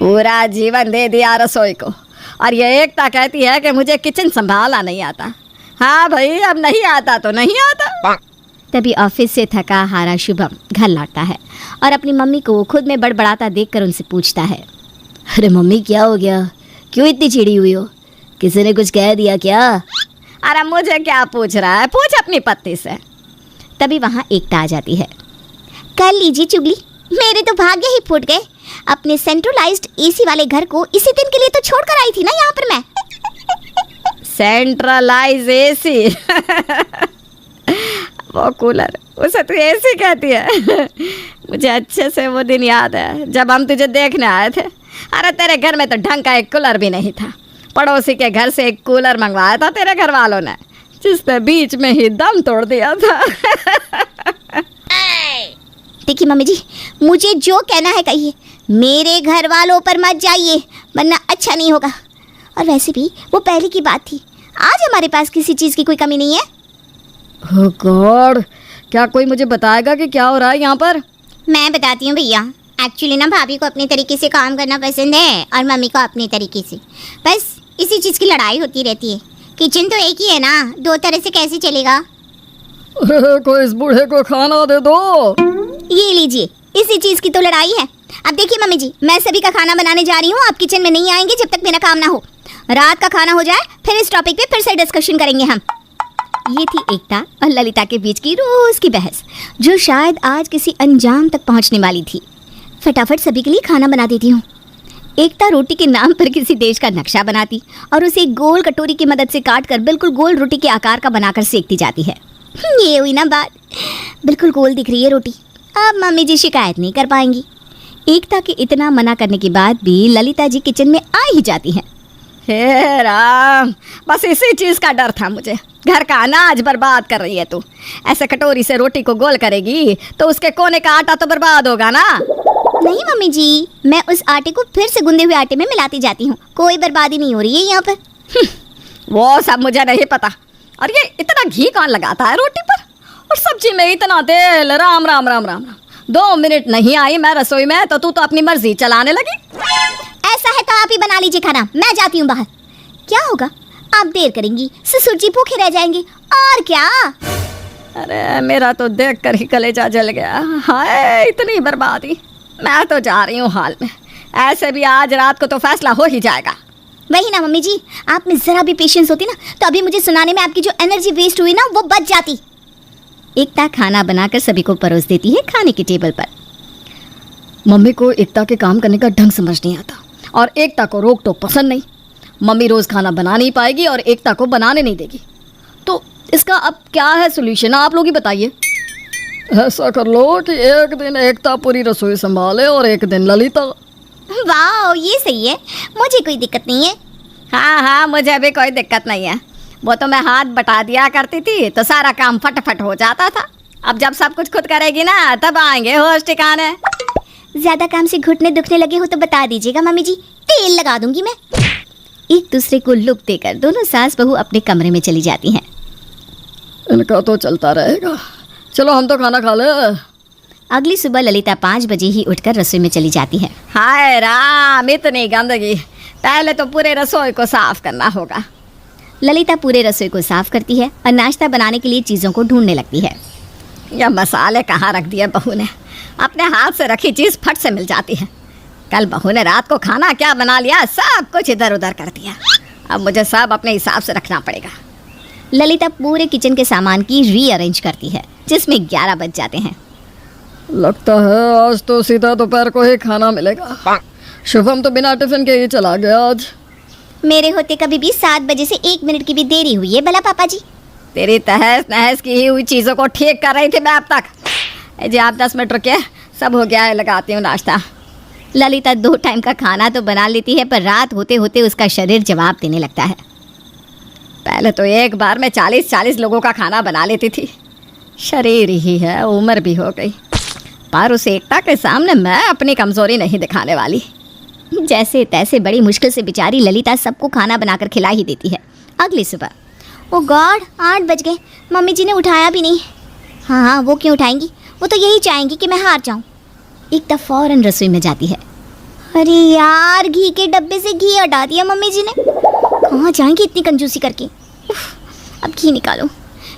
पूरा जीवन दे दिया रसोई को, और ये एकता कहती है कि मुझे किचन संभालना नहीं आता। हाँ भाई, अब नहीं आता तो नहीं आता। तभी ऑफिस से थका हारा शुभम घर लौटता है और अपनी मम्मी को खुद में बड़बड़ाता देखकर उनसे पूछता है, अरे मम्मी क्या हो गया, क्यों इतनी चिड़ी हुई हो, किसी ने कुछ कह दिया क्या? अरे मुझे क्या पूछ रहा है, पूछ अपनी पत्नी से। तभी वहाँ एकता आ जाती है। कर लीजिए चुगली, मेरे तो भाग्य ही फूट गए। अपने सेंट्रलाइज्ड एसी वाले घर को इसी दिन के लिए तो छोड़ कर आई थी ना यहाँ पर मैं। सेंट्रलाइज एसी वो कूलर, उसे तू एसी कहती है। मुझे अच्छे से वो दिन याद है जब हम तुझे देखने आए थे। अरे तेरे घर में तो ढंग का एक कूलर भी नहीं था। पड़ोसी के घर से एक कूलर मंगवाया था तेरे घर वालों ने, जिसने बीच में ही दम तोड़ दिया था। देखिए मम्मी जी, मुझे जो कहना है कहिए, मेरे घर वालों पर मत जाइए वरना अच्छा नहीं होगा। और वैसे भी वो पहले की बात थी, आज हमारे पास किसी चीज़ की कोई कमी नहीं है। ओह गॉड, क्या कोई मुझे बताएगा कि क्या हो रहा है यहाँ पर? मैं बताती हूँ भैया। एक्चुअली ना भाभी को अपने तरीके से काम करना पसंद है और मम्मी को अपने तरीके से। बस इसी चीज़ की लड़ाई होती रहती है। किचन तो एक ही है ना, दो तरह से कैसे चलेगा। कोई इस बूढ़े को खाना दे दो। ये लीजिए, इसी चीज़ की तो लड़ाई है। अब देखिए मम्मी जी, मैं सभी का खाना बनाने जा रही हूँ। आप किचन में नहीं आएंगे जब तक मेरा काम ना हो। रात का खाना हो जाए फिर इस टॉपिक पे फिर से डिस्कशन करेंगे हम। ये थी एकता और ललिता के बीच की रोज की बहस, जो शायद आज किसी अंजाम तक पहुंचने वाली थी। फटाफट सभी के लिए खाना बना देती हूँ। एकता रोटी के नाम पर किसी देश का नक्शा बनाती और उसे एक गोल कटोरी की मदद से काट कर बिल्कुल गोल रोटी के आकार का बनाकर सेकती जाती है। ये हुई ना बात, बिल्कुल गोल दिख रही है रोटी। अब मम्मी जी शिकायत नहीं कर पाएंगी। एकता के इतना मना करने के बाद भी ललिता जी किचन में आ ही जाती है। हे राम, बस इसी चीज़ का डर था मुझे। घर का अनाज बर्बाद कर रही है तू। ऐसे कटोरी से रोटी को गोल करेगी तो उसके कोने का आटा तो बर्बाद होगा ना। नहीं मम्मी जी, मैं उस आटे को फिर से गूंदे हुए आटे में मिलाती जाती हूँ। कोई बर्बादी नहीं हो रही है यहाँ पर। वो सब मुझे नहीं पता। और ये इतना घी कौन लगाता है रोटी पर, और सब्जी में इतना तेल। राम राम राम राम राम। 2 मिनट नहीं आई मैं रसोई में तो तू तो अपनी मर्जी चलाने लगी। ऐसा है तो आप ही बना लीजिए खाना, मैं जाती हूँ बाहर। क्या होगा, आप देर करेंगी, ससुर जी भूखे रह जाएंगे और क्या। अरे मेरा तो देख कर ही कलेजा जल गया। हाय, इतनी बर्बादी। मैं तो जा रही हूँ हाल में। ऐसे भी आज रात को तो फैसला हो ही जाएगा। वही ना मम्मी जी, आप में जरा भी पेशेंस होती ना तो अभी मुझे सुनाने में आपकी जो एनर्जी वेस्ट हुई ना वो बच जाती। एकता खाना बनाकर सभी को परोस देती है खाने की टेबल पर। मम्मी को एकता के काम करने का ढंग समझ नहीं आता और एकता को रोक टोक पसंद नहीं। मम्मी रोज खाना बना नहीं पाएगी और एकता को बनाने नहीं देगी। तो इसका अब क्या है सोल्यूशन, आप लोग ही बताइए। ऐसा कर लो कि एक दिन एकता पूरी रसोई संभाले और एक दिन ललिता। वाह, ये सही है, मुझे कोई दिक्कत नहीं है। हाँ हाँ, मुझे भी कोई दिक्कत नहीं है। वो तो मैं हाथ बटा दिया करती थी तो सारा काम फटाफट हो जाता था। अब जब सब कुछ खुद करेगी ना तब आएंगे होश ठिकाने। ज्यादा काम से घुटने दुखने लगे हो तो बता दीजिएगा मम्मी जी, तेल लगा दूंगी मैं। एक दूसरे को लुक देकर दोनों सास बहू अपने कमरे में चली जाती हैं। इनका तो चलता रहेगा, चलो हम तो खाना खा ले। अगली सुबह ललिता 5 बजे ही उठकर रसोई में चली जाती है। हाय राम, इतनी गंदगी। पहले तो पूरे रसोई को साफ करना होगा। ललिता पूरे रसोई को साफ करती है और नाश्ता बनाने के लिए चीज़ों को ढूंढने लगती है। यह मसाले कहाँ रख दिए बहू ने। अपने हाथ से रखी चीज़ फट से मिल जाती है। कल बहू ने रात को खाना क्या बना लिया, सब कुछ इधर उधर कर दिया। अब मुझे सब अपने हिसाब से रखना पड़ेगा। ललिता पूरे किचन के सामान की रीअरेंज करती है, जिसमें 11 बज जाते हैं। लगता है आज तो सीधा दोपहर को ही खाना मिलेगा। शुभम तो बिना टिफिन के ही चला गया आज। मेरे होते कभी भी 7 बजे से 1 मिनट की भी देरी हुई है भला पापा जी? तेरी तहस नहस की हुई चीज़ों को ठीक कर रही थी मैं अब तक। जी आप 10 मिनट रुकिए, सब हो गया है, लगाती हूँ नाश्ता। ललिता 2 टाइम का खाना तो बना लेती है, पर रात होते होते उसका शरीर जवाब देने लगता है। पहले तो एक बार में 40-40 लोगों का खाना बना लेती थी। शरीर ही है, उम्र भी हो गई, पर उस एकता के सामने मैं अपनी कमज़ोरी नहीं दिखाने वाली। जैसे तैसे बड़ी मुश्किल से बेचारी ललिता सबको खाना बनाकर खिला ही देती है। अगली सुबह, ओ गॉड, 8 बज गए, मम्मी जी ने उठाया भी नहीं। हाँ, वो क्यों उठाएंगी, वो तो यही चाहेंगी कि मैं हार जाऊँ। एकता फौरन रसोई में जाती है। अरे यार, घी के डब्बे से घी हटा दिया मम्मी जी ने। कहाँ जाएंगी इतनी कंजूसी करके। उफ, अब घी निकालो।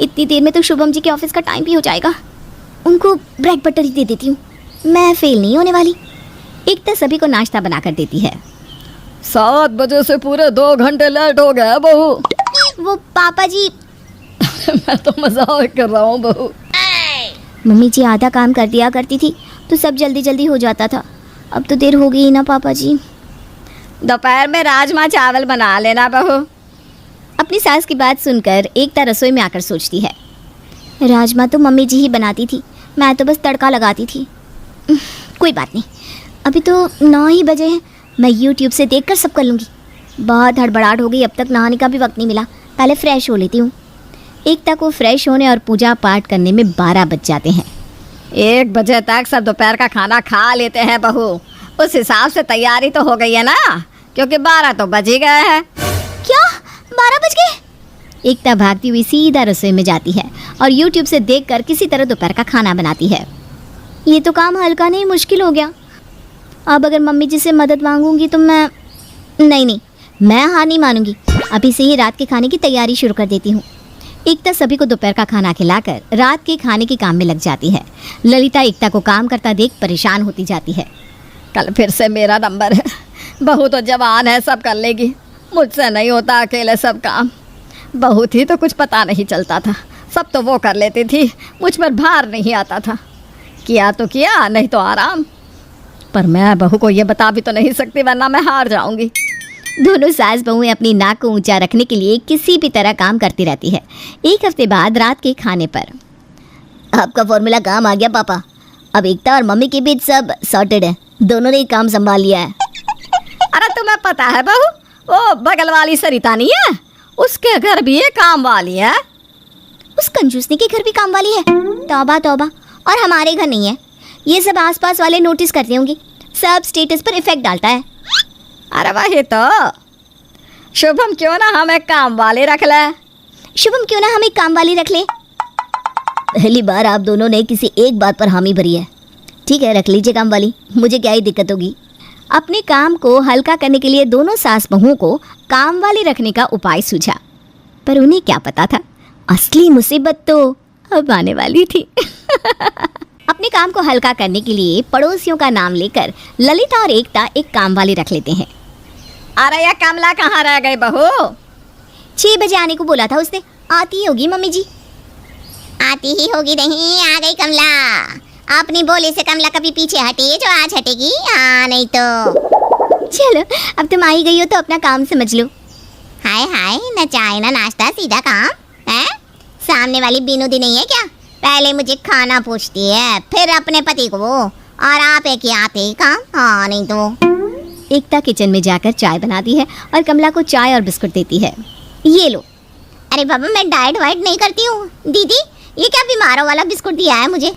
इतनी देर में तो शुभम जी के ऑफिस का टाइम भी हो जाएगा। उनको ब्रेड बटर ही दे देती हूँ, मैं फेल नहीं होने वाली। एकता सभी को नाश्ता बनाकर देती है। 7 बजे से पूरे 2 घंटे लेट हो गया बहू। वो पापा जी। मैं तो मजाक कर रहा हूँ बहू। मम्मी जी आधा काम कर दिया करती थी तो सब जल्दी जल्दी हो जाता था। अब तो देर हो गई ना पापा जी। दोपहर में राजमा चावल बना लेना बहू। अपनी सास की बात सुनकर एकता रसोई में आकर सोचती है, राजमा तो मम्मी जी ही बनाती थी, मैं तो बस तड़का लगाती थी। कोई बात नहीं, अभी तो 9 ही बजे हैं, मैं यूट्यूब से देखकर सब कर लूँगी। बहुत हड़बड़ाहट हो गई, अब तक नहाने का भी वक्त नहीं मिला, पहले फ्रेश हो लेती हूँ। एकता को फ्रेश होने और पूजा पाठ करने में 12 बज जाते हैं। 1 बजे तक सब दोपहर का खाना खा लेते हैं बहू। उस हिसाब से तैयारी तो हो गई है ना, क्योंकि 12 तो बज ही गए हैं। क्या 12 बज गए? एकता भागती हुई सीधा रसोई में जाती है और यूट्यूब से देखकर किसी तरह दोपहर का खाना बनाती है। ये तो काम हल्का नहीं, मुश्किल हो गया। अब अगर मम्मी जी से मदद मांगूंगी तो मैं मैं हार नहीं मानूंगी। अभी से ही रात के खाने की तैयारी शुरू कर देती हूँ। एकता सभी को दोपहर का खाना खिलाकर रात के खाने के काम में लग जाती है। ललिता एकता को काम करता देख परेशान होती जाती है। कल फिर से मेरा नंबर है। बहू तो जवान है, सब कर लेगी, मुझसे नहीं होता अकेले सब काम। बहू थी तो कुछ पता नहीं चलता था, सब तो वो कर लेती थी, मुझ पर भार नहीं आता था। किया तो किया, नहीं तो आराम। पर मैं बहू को ये बता भी तो नहीं सकती, वरना मैं हार जाऊंगी। दोनों सास बहुएं अपनी नाक को ऊंचा रखने के लिए किसी भी तरह काम करती रहती है। 1 हफ्ते बाद रात के खाने पर आपका फॉर्मूला काम आ गया पापा। अब एकता और मम्मी के बीच सब सॉर्टेड है, दोनों ने ही काम संभाल लिया है। अरे तुम्हें पता है बहू, वो बगल वाली सरिता नहीं है, उसके घर भी ये काम वाली है। उस कंजूसनी के घर भी काम वाली है? तौबा तौबा। और हमारे घर नहीं है। ये सब आसपास वाले नोटिस करते होंगे, सब स्टेटस पर इफेक्ट डालता है। अरे वही तो, शुभम क्यों ना हम एक काम वाले रख ले। शुभम क्यों ना हम एक काम वाली रख ले। पहली बार आप दोनों ने किसी एक बात पर हामी भरी है। ठीक है, रख लीजिए काम वाली, मुझे क्या ही दिक्कत होगी। अपने काम को हल्का करने के लिए दोनों सास बहुओं को काम वाली रखने का उपाय सूझा, पर उन्हें क्या पता था असली मुसीबत तो अब आने वाली थी। अपने काम को हल्का करने के लिए पड़ोसियों का नाम लेकर ललिता और एकता एक काम वाली रख लेते हैं। अरे ये कमला कहाँ रह गई बहू? 6 बजे आने को बोला था उसने, आती ही होगी मम्मी जी। आती ही होगी नहीं, आ गई कमला। अपनी बोले से कमला कभी पीछे हटी है जो आज हटेगी? हाँ नहीं तो। चलो अब तुम आ ही गई हो तो अपना काम समझ लो। हाय हाय, न चाय न नाश्ता, सीधा काम है। सामने वाली बीनूदी नहीं है क्या? पहले मुझे खाना पूछती है, फिर अपने पति को, और आप एक ही आते ही काम। हाँ नहीं तो। एकता किचन में जाकर चाय बनाती है और कमला को चाय और बिस्कुट देती है। ये लो। अरे बाबा, मैं डाइट वाइट नहीं करती हूँ। दीदी ये क्या बीमारों वाला बिस्कुट दिया है मुझे?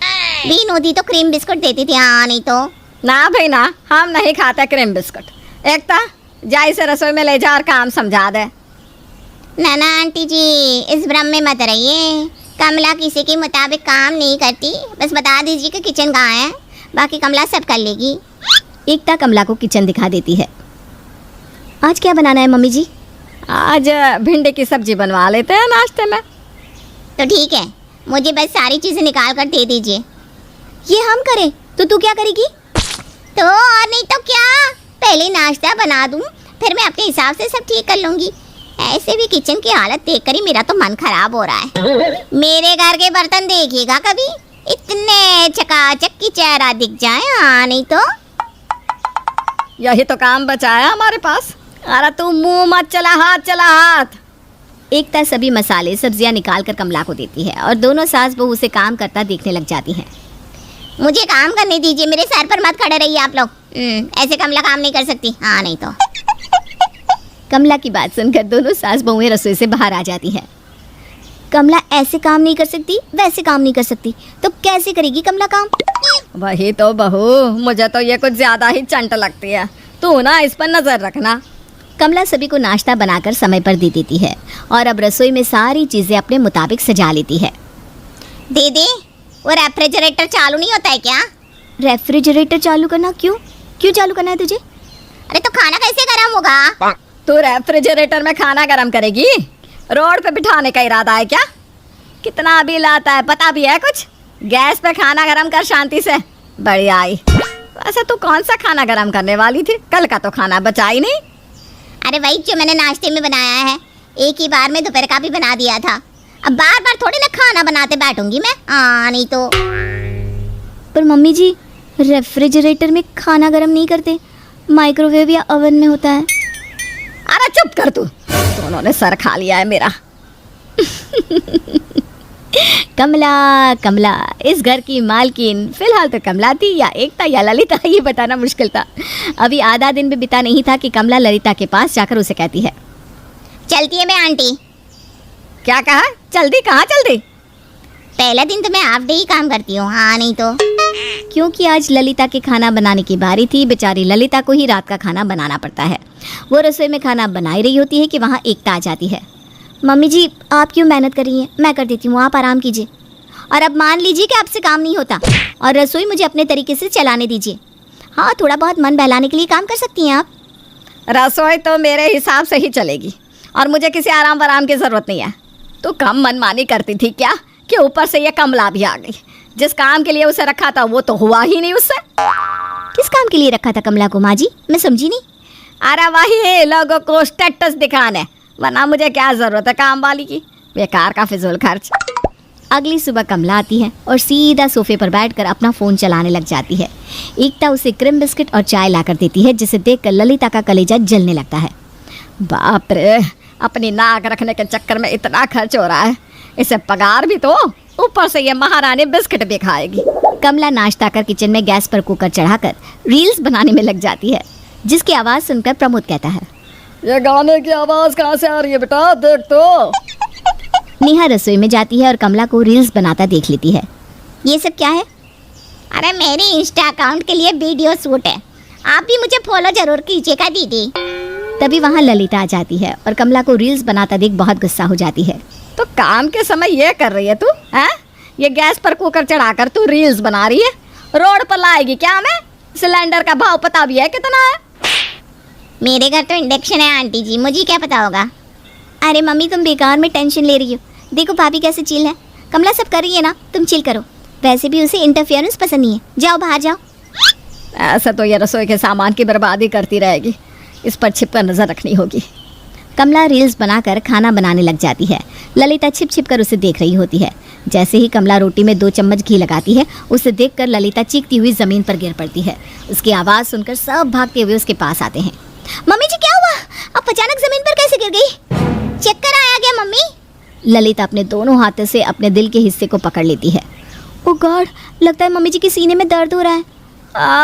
बीनूदी तो क्रीम बिस्कुट देती थी। हाँ नहीं तो। ना भाई ना, हम नहीं खाते क्रीम बिस्कुट। एकता जा इसे रसोई में ले जा और काम समझा दे। ना ना आंटी जी, इस भ्रम में मत रहिए। कमला किसी के मुताबिक काम नहीं करती, बस बता दीजिए कि किचन कहाँ है, बाकी कमला सब कर लेगी। एकता कमला को किचन दिखा देती है। आज क्या बनाना है मम्मी जी? आज भिंडी की सब्जी बनवा लेते हैं नाश्ते में। तो ठीक है, मुझे बस सारी चीज़ें निकाल कर दे दीजिए। ये हम करें तो तू क्या करेगी? तो और नहीं तो क्या, पहले नाश्ता बना दूँ, फिर मैं अपने हिसाब से सब ठीक कर लूँगी। ऐसे भी किचन की हालत देखकर ही मेरा तो मन खराब हो रहा है। मेरे घर के बर्तन देखिएगा कभी, इतने चकाचक की चेहरा दिख जाए। हाँ नहीं तो। यही तो काम बचा है हमारे पास। अरे तू मुंह मत चला, हाथ चला हाथ। एकता सभी मसाले सब्जियां निकाल कर कमला को देती है और दोनों सास बहू उसे काम करता देखने लग जाती हैं। मुझे काम करने दीजिए, मेरे सर पर मत खड़े रहिए आप लोग। ऐसे कमला काम नहीं कर सकती। हाँ नहीं तो। कमला की बात सुनकर दोनों सास बहुएं रसोई से बाहर आ जाती हैं। कमला ऐसे काम नहीं कर सकती, वैसे काम नहीं कर सकती, तो कैसे करेगी कमला काम? वही तो बहू, मुझे तो ये कुछ ज्यादा ही चंट लगती है। तू ना इस पर नजर रखना। कमला सभी को नाश्ता बनाकर समय पर दे देती है और अब रसोई में सारी चीजें अपने मुताबिक सजा लेती है। दीदी वो रेफ्रिजरेटर चालू नहीं होता है क्या? रेफ्रिजरेटर चालू करना क्यों चालू करना है तुझे? कैसे गर्म होगा? तू रेफ्रिजरेटर में खाना गरम करेगी? रोड पे बिठाने का इरादा है क्या? कितना बिल आता है पता भी है कुछ? गैस पे खाना गरम कर शांति से। बढ़िया आई। वैसे तू कौन सा खाना गरम करने वाली थी? कल का तो खाना बचा ही नहीं। अरे वही जो मैंने नाश्ते में बनाया है, एक ही बार में दोपहर का भी बना दिया था। अब बार बार थोड़ी ना खाना बनाते बैठूंगी मैं। नहीं तो। पर मम्मी जी, रेफ्रिजरेटर में खाना गर्म नहीं करते, माइक्रोवेव या ओवन में होता है। अरे चुप कर तू, दोनों ने सर खा लिया है मेरा। कमला कमला इस घर की मालकिन फिलहाल तो कमला थी या एकता या ललिता, ये बताना मुश्किल था। अभी आधा दिन भी बिता नहीं था कि कमला ललिता के पास जाकर उसे कहती है, चलती है मैं आंटी। क्या कहा? जल्दी? कहाँ जल्दी? पहला दिन तो मैं हाफ डे ही काम करती हूँ। नहीं तो। क्योंकि आज ललिता के खाना बनाने की बारी थी। बेचारी ललिता को ही रात का खाना बनाना पड़ता है। वो रसोई में खाना बना ही रही होती है कि वहाँ एकता आ जाती है। मम्मी जी, आप क्यों मेहनत कर रही हैं? मैं कर देती हूँ, आप आराम कीजिए। और अब मान लीजिए कि आपसे काम नहीं होता और रसोई मुझे अपने तरीके से चलाने दीजिए। हाँ, थोड़ा बहुत मन बहलाने के लिए काम कर सकती हैं आप। रसोई तो मेरे हिसाब से ही चलेगी और मुझे किसी आराम वराम की ज़रूरत नहीं है। तू कम मनमानी करती थी क्या कि ऊपर से ये कमला भी आ गई? जिस काम के लिए उसे रखा था वो तो हुआ ही नहीं उससे। किस काम के लिए रखा था कमला को माँ जी? मैं समझी नहीं। अरे वही लोगों को स्टेटस दिखाने, वरना मुझे क्या ज़रूरत है काम वाली की? बेकार का फिजूल खर्च। अगली सुबह कमला आती है और सीधा सोफे पर बैठकर अपना फ़ोन चलाने लग जाती है। एकता उसे क्रीम बिस्किट और चाय लाकर देती है, जिसे देखकर ललिता का कलेजा जलने लगता है। बाप रे, अपनी नाक रखने के चक्कर में इतना खर्च हो रहा है, इसे पगार भी तो, ऊपर से ये महारानी बिस्किट भी खाएगी। कमला नाश्ता कर किचन में गैस पर कुकर चढ़ाकर रील्स बनाने में लग जाती है, जिसकी आवाज़ सुनकर प्रमोद कहता है, ये गाने की आवाज़ कहाँ से आ रही है बेटा? देख तो। नेहा रसोई में जाती है और कमला को रील्स बनाता देख लेती है। ये सब क्या है? अरे मेरे इंस्टा अकाउंट के लिए वीडियो शूट है, आप भी मुझे फॉलो जरूर कीजिएगा दीदी। तभी वहाँ ललिता आ जाती है और कमला को रील्स बनाता देख बहुत गुस्सा हो जाती है। तो काम के समय ये कर रही है तू? हैं? ये गैस पर कुकर चढ़ाकर तू रील्स बना रही है? रोड पर लाएगी क्या हमें? सिलेंडर का भाव पता भी है कितना है? मेरे घर तो इंडक्शन है आंटी जी, मुझे क्या पता होगा। अरे मम्मी, तुम बेकार में टेंशन ले रही हो। देखो भाभी कैसे चिल है। कमला सब कर रही है ना, तुम चिल करो। वैसे भी उसे इंटरफेरेंस पसंद नहीं है। जाओ बाहर जाओ। ऐसा तो ये रसोई के सामान की बर्बादी करती रहेगी, इस पर छिपकर नजर रखनी होगी। कमला रील्स बनाकर खाना बनाने लग जाती है। ललिता छिप छिप कर उसे देख रही होती है। जैसे ही कमला रोटी में 2 चम्मच घी लगाती है, उसे देखकर ललिता चीखती हुई जमीन पर गिर पड़ती है। उसकी आवाज़ सुनकर सब भागते हुए उसके पास आते हैं। मम्मी जी क्या हुआ? आप अचानक जमीन पर कैसे गिर गई? चक्कर आया क्या मम्मी? ललिता अपने दोनों हाथों से अपने दिल के हिस्से को पकड़ लेती है। ओ गॉड, लगता है मम्मी जी के सीने में दर्द हो रहा है।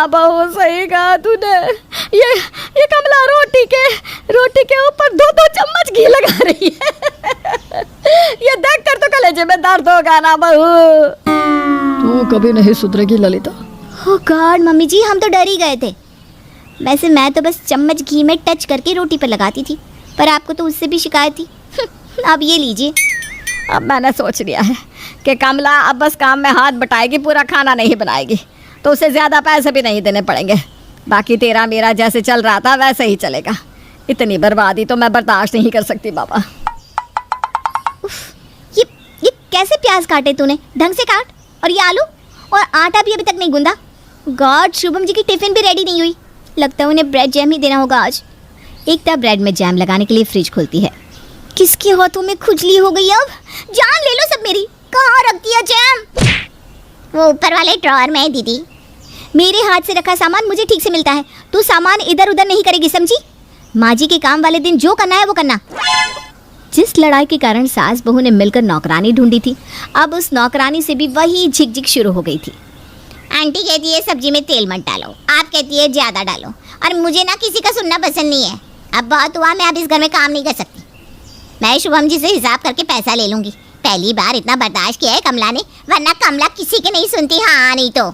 बहुत सही कहा तूने। ये कमला रोटी के ऊपर 2 चम्मच घी लगा रही है। ये देख कर तो कलेजे में दर्द होगा ना बहू। तू कभी नहीं सुधरेगी ललिता। ओ गॉड मम्मी जी, हम तो डर ही गए थे। वैसे मैं तो बस चम्मच घी में टच करके रोटी पर लगाती थी, पर आपको तो उससे भी शिकायत थी। अब ये लीजिए। अब मैंने सोच लिया है कि कमला अब बस काम में हाथ बटाएगी, पूरा खाना नहीं बनाएगी, तो उसे ज़्यादा पैसे भी नहीं देने पड़ेंगे। बाकी तेरा मेरा जैसे चल रहा था वैसे ही चलेगा। इतनी बर्बादी तो मैं बर्दाश्त नहीं कर सकती बाबा। ये कैसे प्याज काटे तूने? ढंग से काट। और ये आलू और आटा भी अभी तक नहीं गूंदा। गॉड, शुभम जी की टिफिन भी रेडी नहीं हुई। लगता है उन्हें ब्रेड जैम ही देना होगा आज। एकता ब्रेड में जैम लगाने के लिए फ्रिज खोलती है। किसके हाथों में खुजली हो गई? अब जान ले लो सब मेरी। कहाँ रख दिया जैम? वो ऊपर वाले ड्रॉअर में है दीदी। मेरे हाथ से रखा सामान मुझे ठीक से मिलता है। तू सामान इधर उधर नहीं करेगी, समझी? माँ जी के काम वाले दिन जो करना है वो करना। जिस लड़ाई के कारण सास बहू ने मिलकर नौकरानी ढूंढी थी, अब उस नौकरानी से भी वही झिकझिक शुरू हो गई थी। आंटी कहती है सब्जी में तेल मत डालो, आप कहती है ज़्यादा डालो, और मुझे ना किसी का सुनना पसंद नहीं है। अब बहुत हुआ, मैं अब इस घर में काम नहीं कर सकती। मैं शुभम जी से हिसाब करके पैसा ले लूँगी। पहली बार इतना बर्दाश्त किया है कमला ने, वरना कमला किसी की नहीं सुनती। हाँ नहीं तो।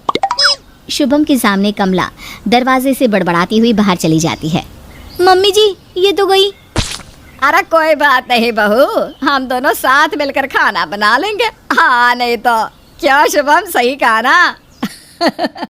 शुभम के सामने कमला दरवाजे से बड़बड़ाती हुई बाहर चली जाती है। मम्मी जी, ये तो गई। अरे कोई बात नहीं बहू, हम दोनों साथ मिलकर खाना बना लेंगे। हाँ नहीं तो। क्या शुभम, सही कहा ना?